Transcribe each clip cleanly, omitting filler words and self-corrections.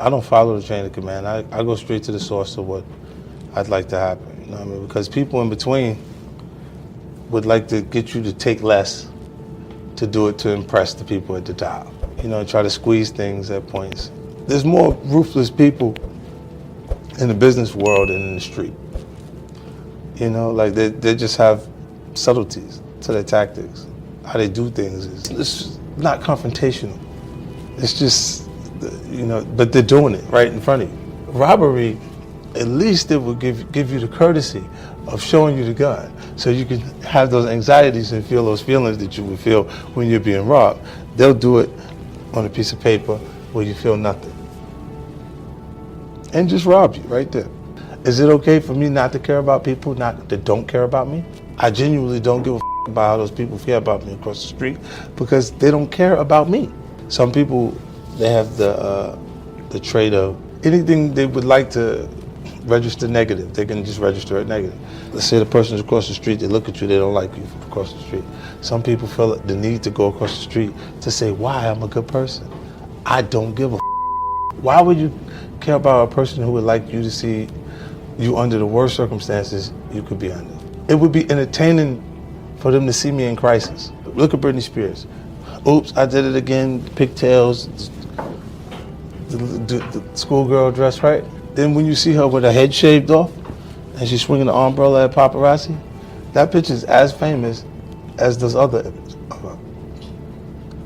I don't follow the chain of command. I go straight to the source of what I'd like to happen. You know what I mean? Because people in between would like to get you to take less to do it to impress the people at the top. You know, try to squeeze things at points. There's more ruthless people in the business world than in the street. You know, like they just have subtleties to their tactics. How they do things it's not confrontational. It's just, you know, but they're doing it right in front of you. Robbery, at least it will give you the courtesy of showing you the gun so you can have those anxieties and feel those feelings that you would feel when you're being robbed. They'll do it on a piece of paper where you feel nothing and just rob you right there. Is it okay for me not to care about people that don't care about me? I genuinely don't give a about how those people feel about me across the street because they don't care about me. Some people, they have the trait of anything they would like to register negative, they can just register it negative. Let's say the person's across the street, they look at you, they don't like you from across the street. Some people feel the need to go across the street to say why I'm a good person. I don't give a Why would you care about a person who would like you to see you under the worst circumstances you could be under? It would be entertaining for them to see me in crisis. Look at Britney Spears. Oops, I did it again, pigtails, the schoolgirl dress, right? Then when you see her with her head shaved off and she's swinging the umbrella at paparazzi, that picture's as famous as those other images of her.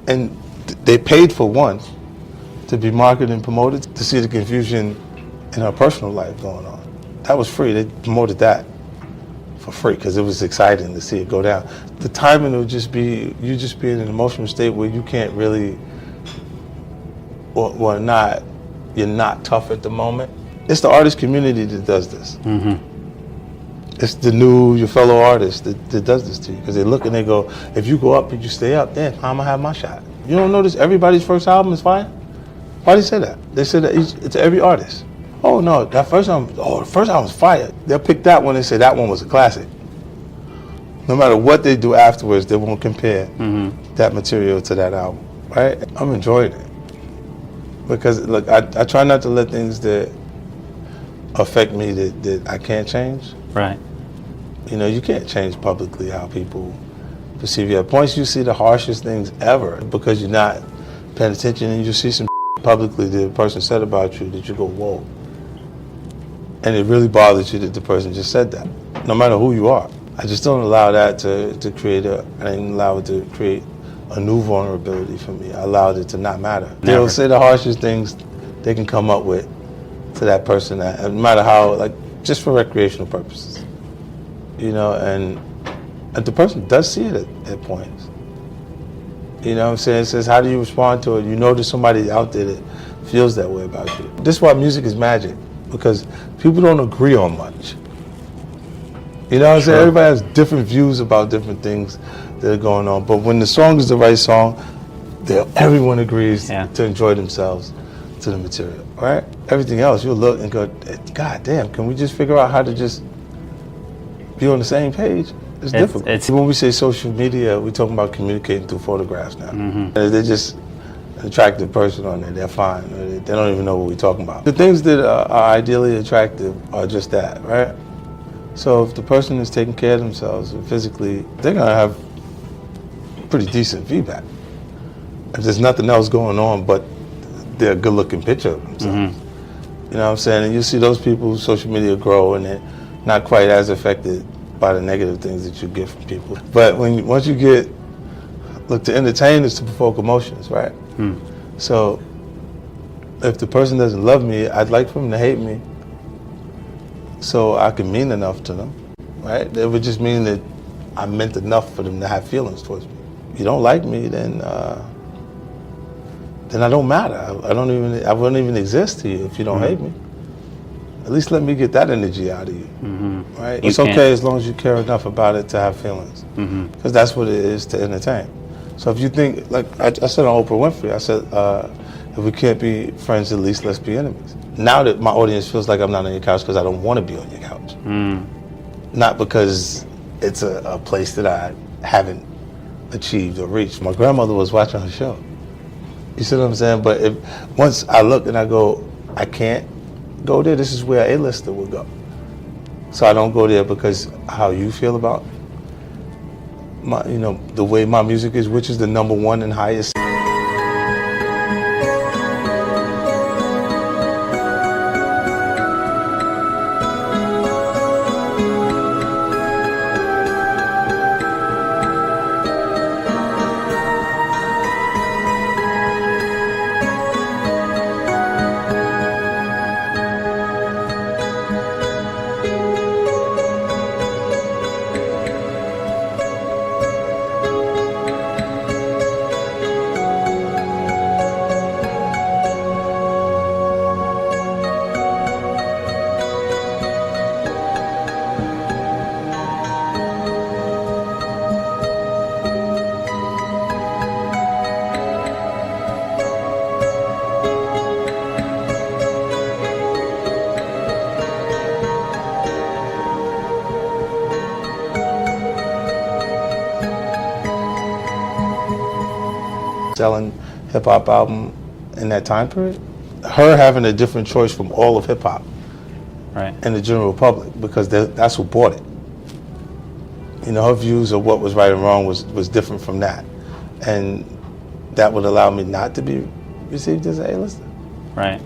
And they paid for one to be marketed and promoted to see the confusion in her personal life going on. That was free, they promoted that for free because it was exciting to see it go down. The timing would just be, you just be in an emotional state where you can't really, or not, you're not tough at the moment. It's the artist community that does this. Mm-hmm. It's your fellow artists that does this to you because they look and they go, if you go up and you stay up, then I'm gonna have my shot. You don't notice everybody's first album is fire? Why do they say that? They say that it's every artist. Oh no, that first album, the first album was fire. They'll pick that one and say that one was a classic. No matter what they do afterwards, they won't compare that material to that album, right? I'm enjoying it. Because look, I try not to let things that affect me that I can't change. Right. You know, you can't change publicly how people perceive you. At points you see the harshest things ever because you're not paying attention and you see some publicly that the person said about you that you go, whoa. And it really bothers you that the person just said that, no matter who you are. I just don't allow that to create I didn't allow it to create a new vulnerability for me. I allowed it to not matter. Never. They'll say the harshest things they can come up with to that person, no matter how, like, just for recreational purposes. You know, and the person does see it at points. You know what I'm saying? It says, how do you respond to it? You know there's somebody out there that feels that way about you. This is why music is magic, because people don't agree on much. You know what I'm saying? Everybody has different views about different things that are going on, but when the song is the right song, everyone agrees to enjoy themselves to the material, right? Everything else, you'll look and go, God damn, can we just figure out how to just be on the same page? It's difficult. When we say social media, we're talking about communicating through photographs now. They're just an attractive person on there, they're fine. They don't even know what we're talking about. The things that are ideally attractive are just that, right? So if the person is taking care of themselves physically, they're gonna have pretty decent feedback. If there's nothing else going on but they're a good looking picture of themselves. You know what I'm saying? And you see those people, social media grow and they're not quite as affected by the negative things that you get from people. But once you get, look, to entertain is to provoke emotions, right? So if the person doesn't love me, I'd like for them to hate me so I can mean enough to them, right? It would just mean that I meant enough for them to have feelings towards me. If you don't like me, then I don't matter. I wouldn't even exist to you if you don't hate me. At least let me get that energy out of you, right? It's okay as long as you care enough about it to have feelings, because that's what it is to entertain. So if you think, like I said on Oprah Winfrey, I said, if we can't be friends, at least let's be enemies. Now that my audience feels like I'm not on your couch because I don't want to be on your couch. Not because it's a place that I haven't achieved or reached. My grandmother was watching her show. You see what I'm saying? But once I look and I go, I can't go there. This is where an A-lister would go. So I don't go there because how you feel about my, the way my music is, which is the #1 and highest. Selling hip hop album in that time period, her having a different choice from all of hip hop, Right. and the general public, because that's who bought it. Her views of what was right and wrong was different from that, and that would allow me not to be received as an A-lister. Right.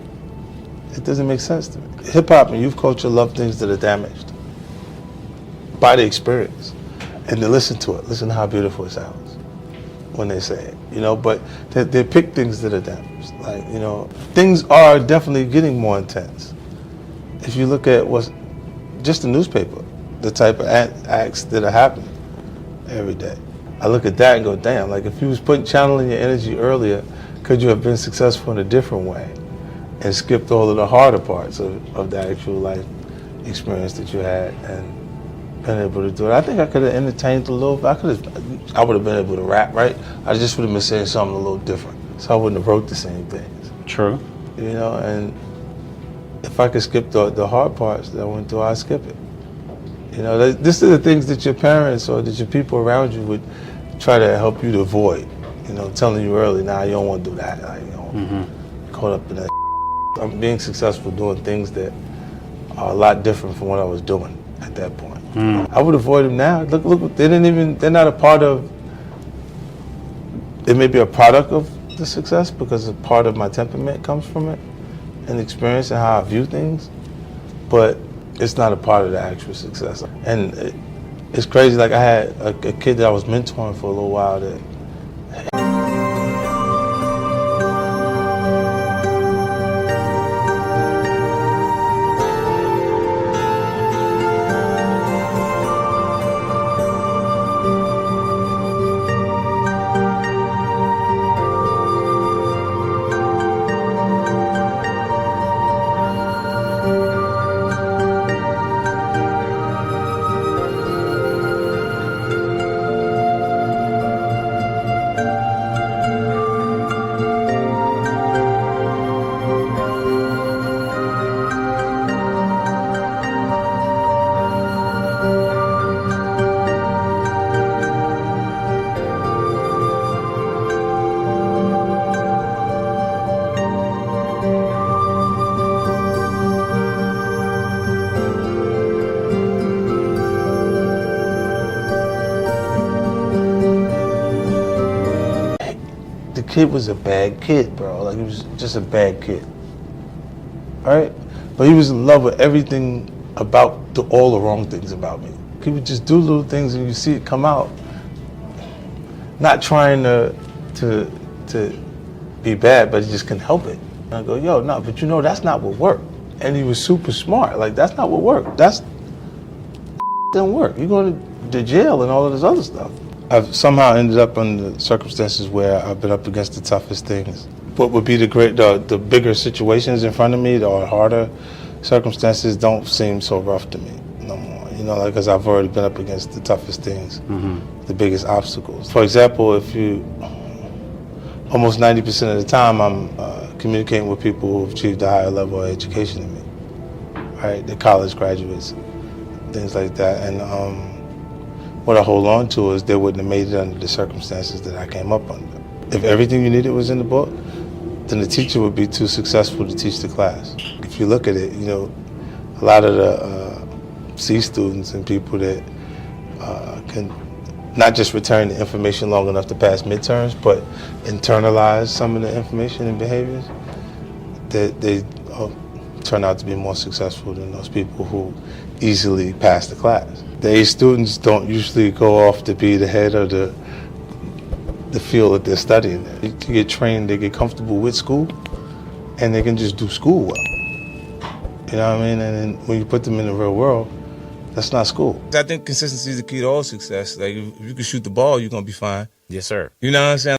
It doesn't make sense to me. Hip hop and youth culture love things that are damaged by the experience, and they listen to it. Listen to how beautiful it sounds when they say it, but they pick things that are damaged. Like, things are definitely getting more intense. If you look at what's just the newspaper, the type of acts that are happening every day, I look at that and go, damn, like if you was channeling your energy earlier, could you have been successful in a different way and skipped all of the harder parts of the actual life experience that you had and been able to do it? I think I could have entertained a little bit. I would have been able to rap, right? I just would have been saying something a little different. So I wouldn't have wrote the same things. True. And if I could skip the hard parts that I went through, I'd skip it. This are the things that your parents or that your people around you would try to help you to avoid. Telling you early, nah, you don't want to do that. Like, caught up in that. I'm being successful doing things that are a lot different from what I was doing at that point. I would avoid them now. Look, they're not a part of, it may be a product of the success because a part of my temperament comes from it and experience and how I view things, but it's not a part of the actual success. And it's crazy, like I had a kid that I was mentoring for a little while that kid was a bad kid, bro. Like, he was just a bad kid. All right? But he was in love with everything about all the wrong things about me. He would just do little things and you see it come out. Not trying to be bad, but he just couldn't help it. And I go, yo, no, but that's not what worked. And he was super smart. Like, that's not what worked. Didn't work. You're going to jail and all of this other stuff. I've somehow ended up under circumstances where I've been up against the toughest things. What would be the bigger situations in front of me, or harder circumstances, don't seem so rough to me no more. Because I've already been up against the toughest things, the biggest obstacles. For example, almost 90% of the time I'm communicating with people who've achieved a higher level of education than me, right? They're college graduates, things like that. And what I hold on to is they wouldn't have made it under the circumstances that I came up under. If everything you needed was in the book, then the teacher would be too successful to teach the class. If you look at it, a lot of the C students and people that can not just retain the information long enough to pass midterms, but internalize some of the information and behaviors, they turn out to be more successful than those people who easily pass the class. The A students don't usually go off to be the head of the field that they're studying. They get trained, they get comfortable with school, and they can just do school well. You know what I mean? And then when you put them in the real world, that's not school. I think consistency is the key to all success. Like, if you can shoot the ball, you're going to be fine. Yes, sir. You know what I'm saying?